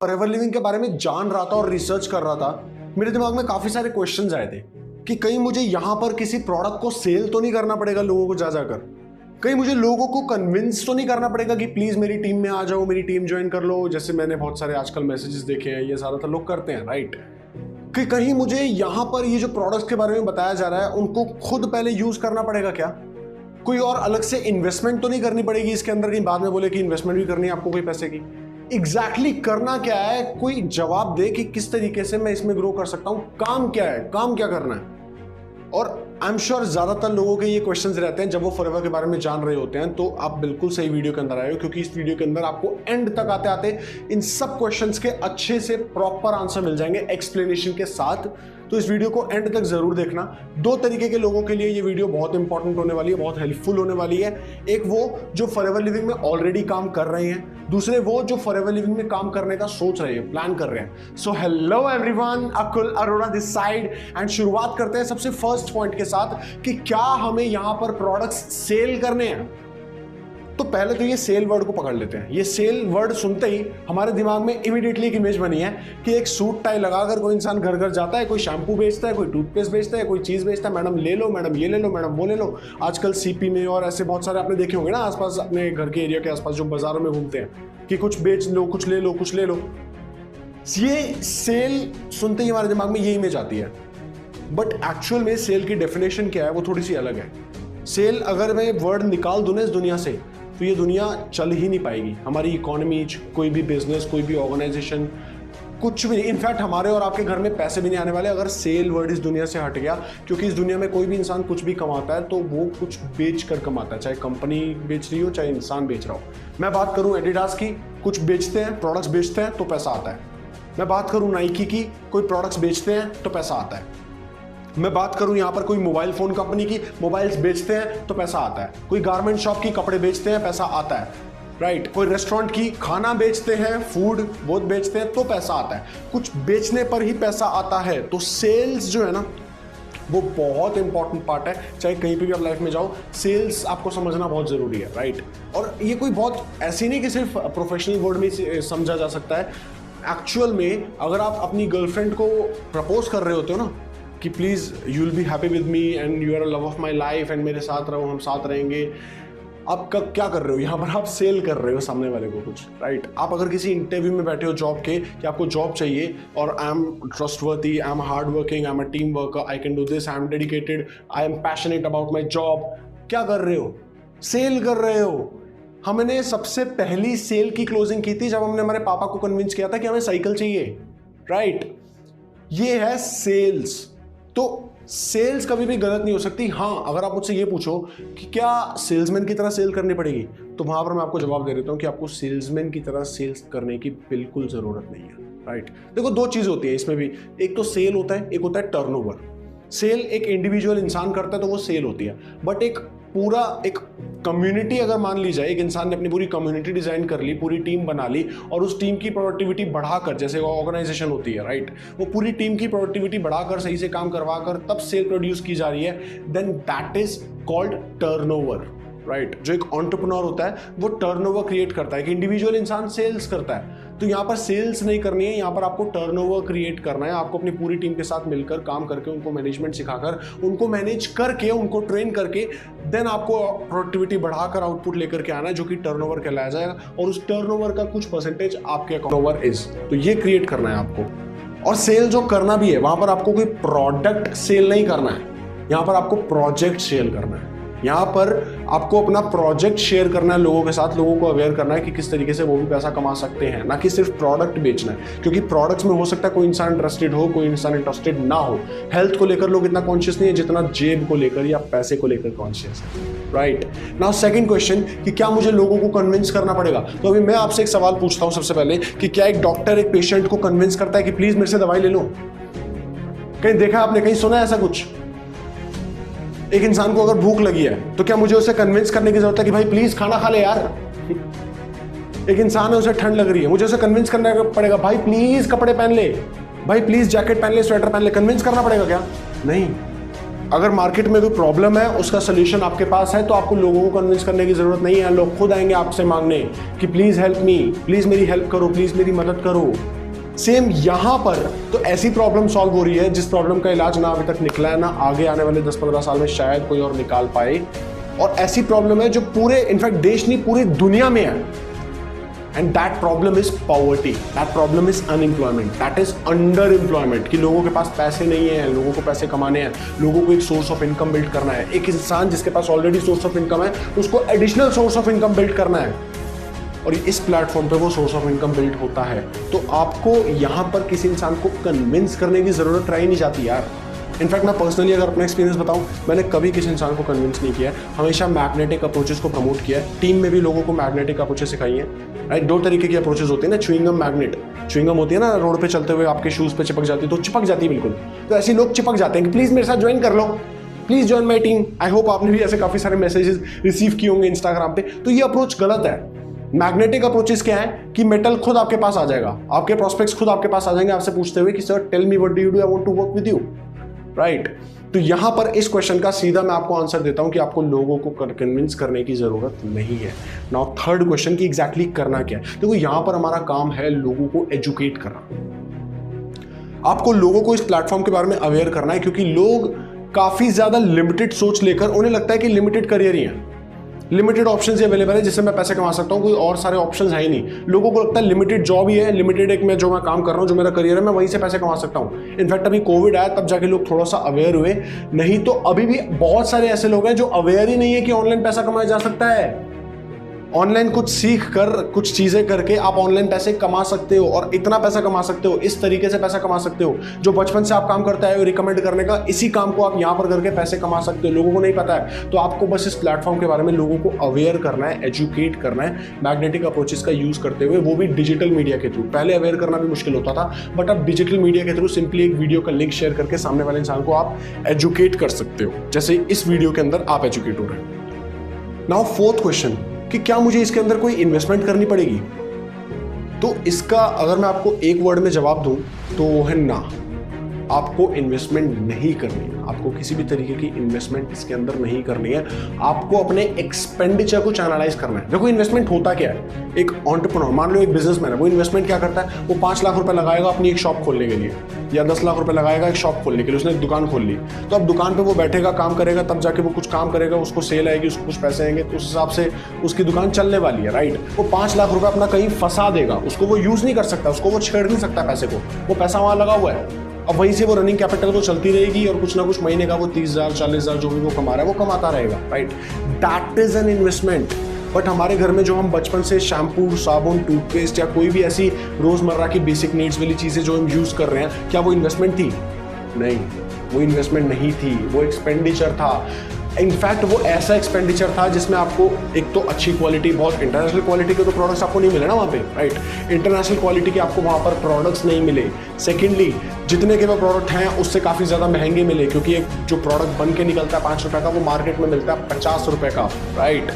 Forever living के बारे में जान रहा था और रिसर्च कर रहा था, मेरे दिमाग में काफी सारे क्वेश्चंस आए थे कि कहीं मुझे यहां पर किसी प्रोडक्ट को सेल तो नहीं करना पड़ेगा लोगों को जा जाकर, कहीं मुझे लोगों को कन्विंस तो नहीं करना पड़ेगा कि प्लीज मेरी टीम में आ जाओ, मेरी टीम ज्वाइन कर लो, जैसे मैंने बहुत सारे आजकल मैसेजेस देखे हैं, ये ज्यादातर लोग करते हैं, राइट। कि कहीं मुझे यहां पर ये जो प्रोडक्ट्स के बारे में बताया जा रहा है उनको खुद पहले यूज करना पड़ेगा क्या? कोई और अलग से इन्वेस्टमेंट तो नहीं करनी पड़ेगी इसके अंदर, कहीं बाद में बोले कि इन्वेस्टमेंट भी करनी है आपको कोई पैसे की? एग्जैक्टली करना क्या है? कोई जवाब दे कि किस तरीके से मैं इसमें ग्रो कर सकता हूं, काम क्या है, काम क्या करना है। और आई एम श्योर ज्यादातर लोगों के ये क्वेश्चंस रहते हैं जब वो फॉरएवर के बारे में जान रहे होते हैं, तो आप बिल्कुल सही वीडियो के अंदर आए हो, क्योंकि इस वीडियो के अंदर आपको एंड तक आते आते इन सब क्वेश्चंस के अच्छे से प्रॉपर आंसर मिल जाएंगे एक्सप्लेनेशन के साथ। तो इस वीडियो को एंड तक जरूर देखना। दो तरीके के लोगों के लिए ये वीडियो बहुत इंपॉर्टेंट होने वाली है, बहुत हेल्पफुल होने वाली है। एक वो जो फॉरएवर लिविंग में ऑलरेडी काम कर रहे हैं, दूसरे वो जो फॉरएवर लिविंग में काम करने का सोच रहे हैं, प्लान कर रहे हैं। So hello everyone, Akul Arora this side, and शुरुआत करते हैं सबसे फर्स्ट पॉइंट के साथ कि क्या हमें यहां पर प्रोडक्ट्स सेल करने हैं। तो पहले तो ये सेल वर्ड को पकड़ लेते हैं। ये सेल वर्ड सुनते ही हमारे दिमाग में इमीडिएटली एक इमेज बनी है कि एक सूट टाई लगाकर कोई इंसान घर घर जाता है, कोई शैम्पू बेचता है, कोई टूथपेस्ट बेचता है, कोई चीज बेचता है, मैडम ले लो, मैडम ये ले लो, मैडम वो ले लो। आजकल सीपी में और ऐसे बहुत सारे आपने देखे होंगे ना आसपास, अपने घर के एरिया के आसपास जो बाजारों में घूमते हैं कि कुछ बेच लो, कुछ ले लो, कुछ ले लो। ये सेल सुनते ही हमारे दिमाग में ये इमेज आती है, बट एक्चुअल में सेल की डेफिनेशन क्या है वो थोड़ी सी अलग है। सेल अगर मैं वर्ड निकाल दूं ना इस दुनिया से, तो ये दुनिया चल ही नहीं पाएगी। हमारी इकोनॉमी, कोई भी बिजनेस, कोई भी ऑर्गेनाइजेशन, कुछ भी नहीं। इनफैक्ट हमारे और आपके घर में पैसे भी नहीं आने वाले अगर सेल वर्ड इस दुनिया से हट गया, क्योंकि इस दुनिया में कोई भी इंसान कुछ भी कमाता है तो वो कुछ बेच कर कमाता है, चाहे कंपनी बेच रही हो, चाहे इंसान बेच रहा हो। मैं बात करूं एडिडास की, कुछ बेचते हैं, प्रोडक्ट्स बेचते हैं तो पैसा आता है। मैं बात करूं नाइकी की, कोई प्रोडक्ट्स बेचते हैं तो पैसा आता है। मैं बात करूं यहां पर कोई मोबाइल फोन कंपनी की, मोबाइल्स बेचते हैं तो पैसा आता है। कोई गारमेंट शॉप की, कपड़े बेचते हैं, पैसा आता है, राइट। कोई रेस्टोरेंट की, खाना बेचते हैं, फूड वो बेचते हैं तो पैसा आता है। कुछ बेचने पर ही पैसा आता है। तो सेल्स जो है ना वो बहुत इंपॉर्टेंट पार्ट है। चाहे कहीं पे भी आप लाइफ में जाओ, सेल्स आपको समझना बहुत जरूरी है, राइट। और ये कोई बहुत ऐसी नहीं कि सिर्फ प्रोफेशनल वर्ड में समझा जा सकता है। एक्चुअल में अगर आप अपनी गर्लफ्रेंड को प्रपोज कर रहे होते हो ना कि please you will be happy with me and you are love of my life and मेरे साथ रहो, हम साथ रहेंगे, आप क्या कर रहे हो यहाँ पर? आप सेल कर रहे हो सामने वाले को कुछ, राइट। आप अगर किसी इंटरव्यू में बैठे हो जॉब के कि आपको जॉब चाहिए और I am trustworthy, I am hard working, I am a team worker, I can do this, I am dedicated, I am passionate about my job, क्या कर रहे हो? सेल कर रहे हो। हमने सबसे पहली सेल की क्लोजिंग की थी जब हमने हमारे पापा को कन्विंस किया था कि हमें साइकिल चाहिए, राइट। ये है सेल्स। तो सेल्स कभी भी गलत नहीं हो सकती। हाँ, अगर आप मुझसे ये पूछो कि क्या सेल्समैन की तरह सेल करनी पड़ेगी, तो वहां पर मैं आपको जवाब दे देता हूं कि आपको सेल्समैन की तरह सेल्स करने की बिल्कुल जरूरत नहीं है, राइट। देखो दो चीज होती है इसमें भी, एक तो सेल होता है, एक होता है टर्नओवर। सेल एक इंडिविजुअल इंसान करता है तो वो सेल होती है, बट एक पूरा एक कम्युनिटी अगर मान ली जाए, एक इंसान ने अपनी पूरी कम्युनिटी डिजाइन कर ली, पूरी टीम बना ली और उस टीम की प्रोडक्टिविटी बढ़ाकर, जैसे वो ऑर्गेनाइजेशन होती है, राइट, वो पूरी टीम की प्रोडक्टिविटी बढ़ाकर सही से काम करवाकर तब सेल प्रोड्यूस की जा रही है, then that is called turnover, right. जो एक एंटरप्रेन्योर होता है वो टर्नओवर क्रिएट करता है, कि इंडिविजुअल इंसान सेल्स करता है। तो यहाँ पर सेल्स नहीं करनी है, यहाँ पर आपको टर्नओवर क्रिएट करना है। आपको अपनी पूरी टीम के साथ मिलकर काम करके, उनको मैनेजमेंट सिखाकर, उनको मैनेज करके, उनको ट्रेन करके, देन आपको प्रोडक्टिविटी बढ़ाकर आउटपुट लेकर के आना है, जो कि टर्नओवर कहलाया जाएगा। और उस टर्नओवर का कुछ परसेंटेज आपके अकाउंट इज, तो ये क्रिएट करना है आपको। और सेल जो करना भी है, वहां पर आपको कोई प्रोडक्ट सेल नहीं करना है, यहाँ पर आपको प्रोजेक्ट सेल करना है। यहाँ पर आपको अपना प्रोजेक्ट शेयर करना है लोगों के साथ, लोगों को अवेयर करना है कि किस तरीके से वो भी पैसा कमा सकते हैं, ना कि सिर्फ प्रोडक्ट बेचना है। क्योंकि प्रोडक्ट्स में हो सकता है कोई इंसान इंटरेस्टेड हो, कोई इंसान इंटरेस्टेड ना हो। हेल्थ को लेकर लोग इतना कॉन्शियस नहीं है जितना जेब को लेकर या पैसे को लेकर कॉन्शियस है, राइट। नाउ सेकंड क्वेश्चन कि क्या मुझे लोगों को कन्विंस करना पड़ेगा? तो अभी मैं आपसे एक सवाल पूछता हूं सबसे पहले कि क्या एक डॉक्टर एक पेशेंट को कन्विंस करता है कि प्लीज मेरे से दवाई ले लो? कहीं देखा आपने, कहीं सुना है ऐसा कुछ? एक इंसान को अगर भूख लगी है तो क्या मुझे उसे कन्विंस करने की जरूरत है कि भाई प्लीज खाना खा ले यार? एक इंसान है, उसे ठंड लग रही है, मुझे उसे कन्विंस करना पड़ेगा भाई प्लीज कपड़े पहन ले, भाई प्लीज जैकेट पहन ले, स्वेटर पहन ले? कन्विंस करना पड़ेगा क्या? नहीं। अगर मार्केट में कोई प्रॉब्लम है, उसका सोल्यूशन आपके पास है, तो आपको लोगों को कन्विंस करने की जरूरत नहीं है। लोग खुद आएंगे आपसे मांगने कि प्लीज हेल्प मी, प्लीज मेरी हेल्प करो, प्लीज मेरी मदद करो। सेम यहां पर तो ऐसी प्रॉब्लम सॉल्व हो रही है जिस प्रॉब्लम का इलाज ना अभी तक निकला है, ना आगे आने वाले 10-15 साल में शायद कोई और निकाल पाए। और ऐसी प्रॉब्लम है जो पूरे, इनफैक्ट देश नहीं, पूरी दुनिया में है। And that problem is poverty, that problem is unemployment, that is under employment. कि लोगों के पास पैसे नहीं है, लोगों को पैसे कमाने हैं, लोगों को एक सोर्स ऑफ इनकम बिल्ड करना है। एक इंसान जिसके पास ऑलरेडी सोर्स ऑफ इनकम है, उसको additional source of income build करना है, और इस प्लेटफॉर्म पे वो सोर्स ऑफ इनकम बिल्ड होता है। तो आपको यहां पर किसी इंसान को कन्विंस करने की जरूरत रह ही नहीं जाती यार। इनफैक्ट मैं पर्सनली अगर अपना एक्सपीरियंस बताऊं, मैंने कभी किसी इंसान को कन्विंस नहीं किया है, हमेशा मैग्नेटिक अप्रोचेस को प्रमोट किया है। टीम में भी लोगों को मैग्नेटिक अप्रोचेस सिखाई है, राइट। 2 तरीके की अप्रोचेस होती है ना, च्युइंगम, मैग्नेट। च्युइंगम होती है ना, रोड पे चलते हुए आपके शूज पे चिपक जाती है, तो चिपक जाती है बिल्कुल। तो ऐसे लोग चिपक जाते हैं कि प्लीज मेरे साथ ज्वाइन कर लो, please join my team. I hope आपने भी ऐसे काफी सारे मैसेजेस रिसीव किए होंगे इंस्टाग्राम पे। तो ये अप्रोच गलत है। मैग्नेटिक अप्रोचेस क्या है कि मेटल खुद आपके पास आ जाएगा, आपके प्रोस्पेक्ट्स खुद आपके पास आ जाएंगे आपसे पूछते हुए कि sir tell me what do you do, I want to work with you, right. तो यहां पर इस क्वेश्चन का सीधा मैं आपको आंसर देता हूं कि आपको लोगों को कन्विंस करने की जरूरत नहीं है। नाउ थर्ड क्वेश्चन की एग्जैक्टली करना क्या है। देखो यहां पर हमारा काम है लोगों को एजुकेट करना। आपको लोगों को इस प्लेटफॉर्म के बारे में अवेयर करना है, क्योंकि लोग काफी ज्यादा लिमिटेड सोच लेकर, उन्हें लगता है कि लिमिटेड करियर ही है, लिमिटेड ऑप्शंस ही अवेलेबल है जिससे मैं पैसे कमा सकता हूँ, कोई और सारे ऑप्शंस है ही नहीं। लोगों को लगता है लिमिटेड जॉब ही है, लिमिटेड एक मैं जो मैं काम कर रहा हूँ, जो मेरा करियर है, मैं वहीं से पैसे कमा सकता हूँ। इनफैक्ट अभी कोविड आया तब जाके लोग थोड़ा सा अवेयर हुए, नहीं तो अभी भी बहुत सारे ऐसे लोग हैं जो अवेयर ही नहीं है कि ऑनलाइन पैसा कमाया जा सकता है। ऑनलाइन कुछ सीख कर, कुछ चीजें करके आप ऑनलाइन पैसे कमा सकते हो, और इतना पैसा कमा सकते हो, इस तरीके से पैसा कमा सकते हो जो बचपन से आप काम करते आए हो रिकमेंड करने का, इसी काम को आप यहां पर करके पैसे कमा सकते हो। लोगों को नहीं पता है, तो आपको बस इस प्लेटफॉर्म के बारे में लोगों को अवेयर करना है, एजुकेट करना है मैग्नेटिक अप्रोचेस का यूज करते हुए, वो भी डिजिटल मीडिया के थ्रू। पहले अवेयर करना भी मुश्किल होता था, बट अब डिजिटल मीडिया के थ्रू सिंपली एक वीडियो का लिंक शेयर करके सामने वाले इंसान को आप एजुकेट कर सकते हो, जैसे इस वीडियो के अंदर आप एजुकेट हो रहे हैं। नाउ फोर्थ क्वेश्चन कि क्या मुझे इसके अंदर कोई इन्वेस्टमेंट करनी पड़ेगी। तो इसका अगर मैं आपको एक वर्ड में जवाब दूं तो वो है ना। आपको इन्वेस्टमेंट नहीं करनी है, आपको किसी भी तरीके की इन्वेस्टमेंट इसके अंदर नहीं करनी है। आपको अपने एक्सपेंडिचर को चैनलाइज करना है। देखो इन्वेस्टमेंट होता क्या है, एक एंटरप्रेन्योर, मान लो एक बिजनेसमैन है, वो इन्वेस्टमेंट क्या करता है, वो 5 लाख रुपए लगाएगा अपनी एक शॉप खोलने के लिए, या 10 लाख रुपए लगाएगा एक शॉप खोलने के लिए। उसने एक दुकान खोल ली, तो अब दुकान पे वो बैठेगा, काम करेगा, तब जाके वो कुछ काम करेगा, उसको सेल आएगी, उसको कुछ पैसे आएंगे, तो उस हिसाब से उसकी दुकान चलने वाली है, राइट। वो 5 लाख रुपए अपना कहीं फंसा देगा, उसको वो यूज नहीं कर सकता, उसको वो छेड़ नहीं सकता पैसे को, वो पैसा वहां लगा हुआ है। अब वहीं से वो रनिंग कैपिटल वो चलती रहेगी, और कुछ ना कुछ महीने का वो 30,000 40,000 जो भी वो कमा रहा है वो कमाता रहेगा, right. That is an investment. But हमारे घर में जो हम बचपन से शैम्पू, साबुन, टूथपेस्ट या कोई भी ऐसी रोजमर्रा की बेसिक नीड्स वाली चीजें जो हम यूज कर रहे हैं, क्या वो इन्वेस्टमेंट थी? नहीं, वो इन्वेस्टमेंट नहीं थी, वो एक्सपेंडिचर था। इनफैक्ट वो ऐसा एक्सपेंडिचर था जिसमें आपको एक तो अच्छी क्वालिटी, बहुत इंटरनेशनल क्वालिटी के तो प्रोडक्ट्स आपको नहीं मिले ना वहाँ पे, राइट। इंटरनेशनल क्वालिटी के आपको वहाँ पर प्रोडक्ट्स नहीं मिले। सेकेंडली, जितने के वो प्रोडक्ट हैं उससे काफ़ी ज़्यादा महंगे मिले, क्योंकि एक जो प्रोडक्ट बन के निकलता है 5 रुपये का, वो मार्केट में मिलता है 50 रुपये का, राइट।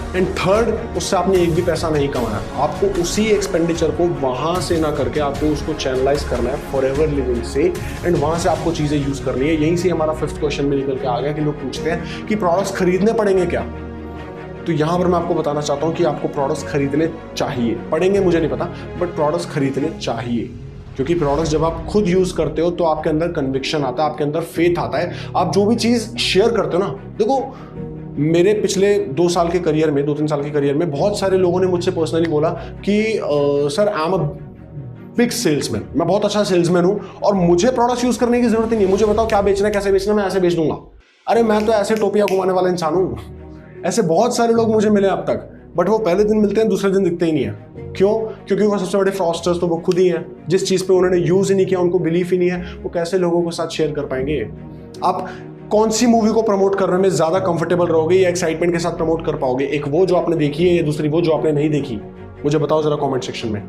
एंड थर्ड, उससे आपने एक भी पैसा नहीं कमाया। आपको उसी एक्सपेंडिचर को वहां से ना करके आपको उसको चैनलाइज करना है फॉरएवर लिविंग से, एंड वहां से आपको चीजें यूज करनी है। यहीं से हमारा 5th क्वेश्चन में निकल के आ गया कि लोग पूछते हैं कि प्रोडक्ट्स खरीदने पड़ेंगे क्या। तो यहां पर मैं आपको बताना चाहता हूं कि आपको प्रोडक्ट्स खरीदने चाहिए, पड़ेंगे मुझे नहीं पता, बट प्रोडक्ट्स खरीदने चाहिए। क्योंकि प्रोडक्ट्स जब आप खुद यूज करते हो तो आपके अंदर कन्विक्शन आता है, आपके अंदर फेथ आता है। आप जो भी चीज शेयर करते हो ना, देखो मेरे पिछले 2 साल के करियर में, 2-3 साल के करियर में बहुत सारे लोगों ने मुझसे पर्सनली बोला कि sir I am a big salesman, मैं बहुत अच्छा सेल्समैन हूं और मुझे प्रोडक्ट्स यूज करने की जरूरत ही नहीं, मुझे बताओ क्या बेचना है, कैसे बेचना है, मैं ऐसे बेच दूंगा। अरे मैं तो ऐसे टोपियां घुमाने वाला इंसान हूं। ऐसे बहुत सारे लोग मुझे मिले अब तक, बट वो पहले दिन मिलते हैं, दूसरे दिन दिखते ही नहीं है। क्यों? क्योंकि वो सबसे बड़े फ्रॉस्टर्स तो वो खुद ही हैं। जिस चीज पे उन्होंने यूज ही नहीं किया, उनको बिलीफ ही नहीं है, वो कैसे लोगों के साथ शेयर कर पाएंगे। आप कौन सी मूवी को प्रमोट करने में ज्यादा कंफर्टेबल रहोगे या एक्साइटमेंट के साथ प्रमोट कर पाओगे? एक वो जो आपने देखी है या दूसरी वो जो आपने नहीं देखी? मुझे बताओ जरा कमेंट सेक्शन में।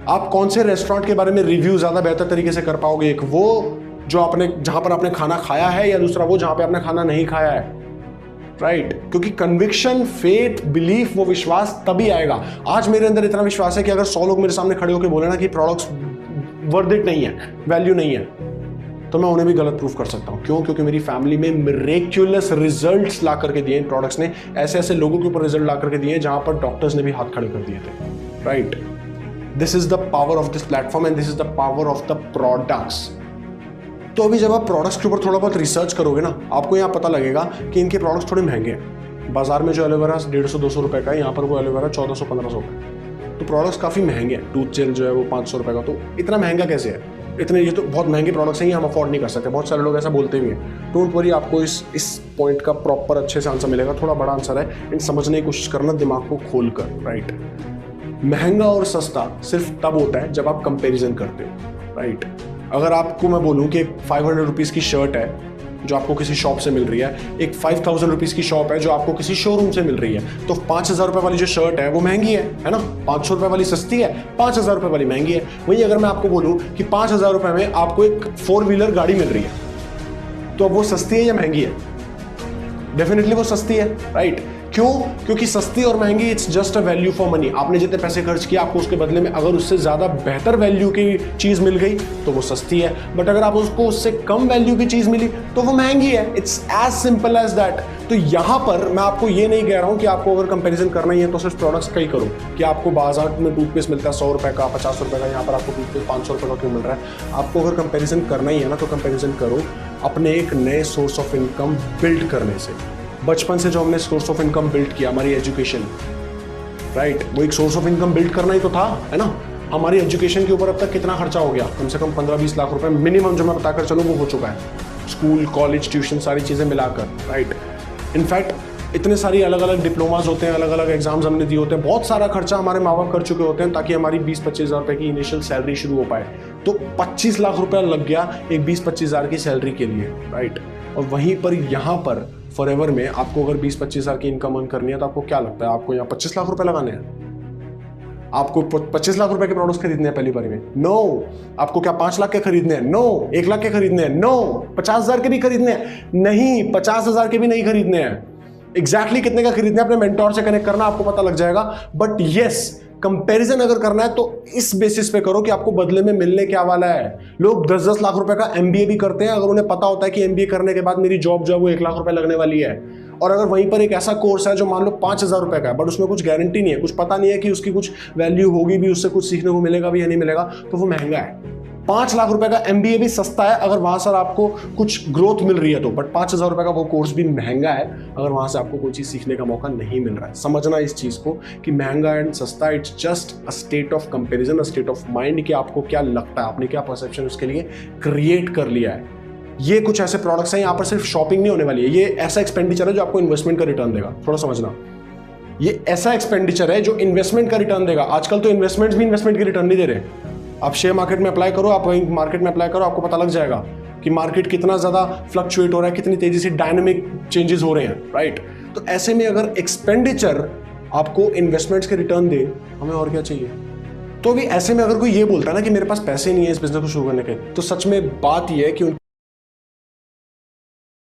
आप कौन से रेस्टोरेंट के बारे में रिव्यू ज्यादा बेहतर तरीके से कर पाओगे? एक वो जो आपने, जहां पर आपने खाना खाया है, या दूसरा वो जहां पे आपने खाना नहीं खाया है, राइट। क्योंकि कन्विक्शन, फेथ, बिलीफ, वो विश्वास तभी आएगा। आज मेरे अंदर इतना विश्वास है कि अगर 100 लोग मेरे सामने खड़े होकर बोले ना कि प्रोडक्ट्स वर्थ इट नहीं है, वैल्यू नहीं है, तो मैं उन्हें भी गलत प्रूफ कर सकता हूँ। क्यों? क्योंकि मेरी फैमिली में मिरेक्युलस रिजल्ट्स ला करके दिए इन प्रोडक्ट्स ने, ऐसे ऐसे लोगों के ऊपर रिजल्ट ला करके दिए जहां पर डॉक्टर्स ने भी हाथ खड़े कर दिए थे, right? This is the power of this platform and this is the power of the products. तो अभी जब आप प्रोडक्ट्स के ऊपर थोड़ा बहुत रिसर्च करोगे ना, आपको यहाँ पता लगेगा कि इनके प्रोडक्ट्स थोड़े महंगे हैं। बाजार में जो एलोवेरा 150-200 रुपए का है, यहाँ पर वो एलोवेरा 1400-1500 का। तो प्रोडक्ट्स काफ़ी महंगे हैं। टूथ जेल जो है वो 500 रुपए का, तो इतना महंगा कैसे है? इतने ये तो बहुत महंगे प्रोडक्ट्स हैं, ये हम अफोर्ड नहीं कर सकते। बहुत सारे लोग ऐसा बोलते भी हैं। डोंट वरी, आपको इस पॉइंट का प्रॉपर अच्छे से आंसर मिलेगा। थोड़ा बड़ा आंसर है, इन समझने की कोशिश करना दिमाग को खोल कर, राइट? महंगा और सस्ता सिर्फ तब होता है जब आप कंपेरिजन करते हो, राइट? अगर आपको मैं बोलूँ कि 500 रुपीज़ की शर्ट है जो आपको किसी शॉप से मिल रही है, एक 5000 रुपीज़ की शॉप है जो आपको किसी शोरूम से मिल रही है, तो 5000 रुपये वाली जो शर्ट है वो महंगी है ना? 500 रुपये वाली सस्ती है, 5000 रुपये वाली महंगी है। वहीं अगर मैं आपको बोलूँ कि 5000 रुपये में आपको एक 4 व्हीलर गाड़ी मिल रही है, तो अब वो सस्ती है या महंगी है? डेफिनेटली वो सस्ती है, राइट? क्यों? क्योंकि सस्ती और महंगी, it's just a value for money. आपने जितने पैसे खर्च किए, आपको उसके बदले में अगर उससे ज्यादा बेहतर वैल्यू की चीज मिल गई तो वो सस्ती है, बट अगर आप उसको उससे कम वैल्यू की चीज मिली तो वो महंगी है। It's as simple as that. तो यहां पर मैं आपको ये नहीं कह रहा हूं कि आपको अगर कंपैरिजन करना ही है तो सिर्फ प्रोडक्ट्स का ही करो, कि आपको बाजार में टूथपेस्ट मिलता है 100 रुपए का, 50 रुपए का, यहाँ पर आपको टूथपेस्ट 500 रुपए का क्यों मिल रहा है? आपको अगर कंपैरिजन करना ही है ना, तो कंपैरिजन करो अपने एक नए सोर्स ऑफ इनकम बिल्ड करने से। बचपन से जो हमने सोर्स ऑफ इनकम बिल्ड किया, हमारी एजुकेशन, राइट? वो एक सोर्स ऑफ इनकम बिल्ड करना ही तो था, है ना? हमारी एजुकेशन के ऊपर अब तक कितना खर्चा हो गया? कम से कम 15-20 लाख रुपए मिनिमम, जो मैं बताकर चलूँ वो हो चुका है। स्कूल, कॉलेज, ट्यूशन, सारी चीज़ें मिलाकर, राइट? इनफैक्ट इतने सारी अलग अलग डिप्लोमास होते हैं, अलग अलग एग्जाम्स हमने दिए होते हैं, बहुत सारा खर्चा हमारे माँ बाप कर चुके होते हैं ताकि हमारी 20-25 हज़ार रुपये की इनिशियल सैलरी शुरू हो पाए। तो 25 लाख रुपया लग गया एक 20-25 हज़ार की सैलरी के लिए, राइट? और वहीं पर यहाँ पर फॉरएवर में आपको अगर 20-25 हज़ार की इनकम अर्न करनी है, तो आपको क्या लगता है? आपको यहाँ 25 लाख रुपए लगाने हैं? आपको 25 लाख रुपए के प्रोडक्ट्स खरीदने हैं पहली बारी में? नो। आपको क्या 5 लाख के खरीदने हैं? नो। 1 लाख के खरीदने हैं? नो। 50,000 के भी खरीदने हैं? नहीं। 50,000 के भी नहीं खरीदने हैं। एग्जैक्टली कितने का खरीदना है अपने मेंटोर से कनेक्ट करना, आपको पता लग जाएगा। बट यस, कंपैरिजन अगर करना है तो इस बेसिस पे करो कि आपको बदले में मिलने क्या वाला है। लोग 10-10 लाख रुपए का एमबीए भी करते हैं, अगर उन्हें पता होता है कि एमबीए करने के बाद मेरी जॉब जो है वो 1 लाख रुपए लगने वाली है। और अगर वहीं पर एक ऐसा कोर्स है जो मान लो 5,000 रुपए का है, बट उसमें कुछ गारंटी नहीं है, कुछ पता नहीं है कि उसकी कुछ वैल्यू होगी भी, उससे कुछ सीखने को मिलेगा भी या नहीं मिलेगा, तो वो महंगा है। 5 लाख रुपए का एमबीए भी सस्ता है अगर वहां से आपको कुछ ग्रोथ मिल रही है तो, बट 5,000 रुपए का वो कोर्स भी महंगा है अगर वहां से आपको कोई चीज सीखने का मौका नहीं मिल रहा है। समझना इस चीज को कि महंगा एंड सस्ता, it's just a state of comparison, a state of mind, कि आपको क्या लगता है, आपने क्या परसेप्शन उसके लिए क्रिएट कर लिया है। ये कुछ ऐसे प्रोडक्ट्स हैं, यहाँ पर सिर्फ शॉपिंग नहीं होने वाली है, ये ऐसा एक्सपेंडिचर है जो आपको इन्वेस्टमेंट का रिटर्न देगा। थोड़ा समझना, ये ऐसा एक्सपेंडिचर है जो इन्वेस्टमेंट का रिटर्न देगा। आजकल तो इन्वेस्टमेंट्स भी इन्वेस्टमेंट की रिटर्न नहीं दे रहे। आप शेयर मार्केट में अप्लाई करो, आप वहीं मार्केट में अप्लाई करो, आपको पता लग जाएगा कि मार्केट कितना ज़्यादा फ्लक्चुएट हो रहा है, कितनी तेजी से डायनामिक चेंजेस हो रहे हैं, राइट? तो ऐसे में अगर एक्सपेंडिचर आपको इन्वेस्टमेंट्स के रिटर्न दे, हमें और क्या चाहिए? तो अभी ऐसे में अगर कोई ये बोलता है ना कि मेरे पास पैसे नहीं है इस बिजनेस को शुरू करने के, तो सच में बात यह है कि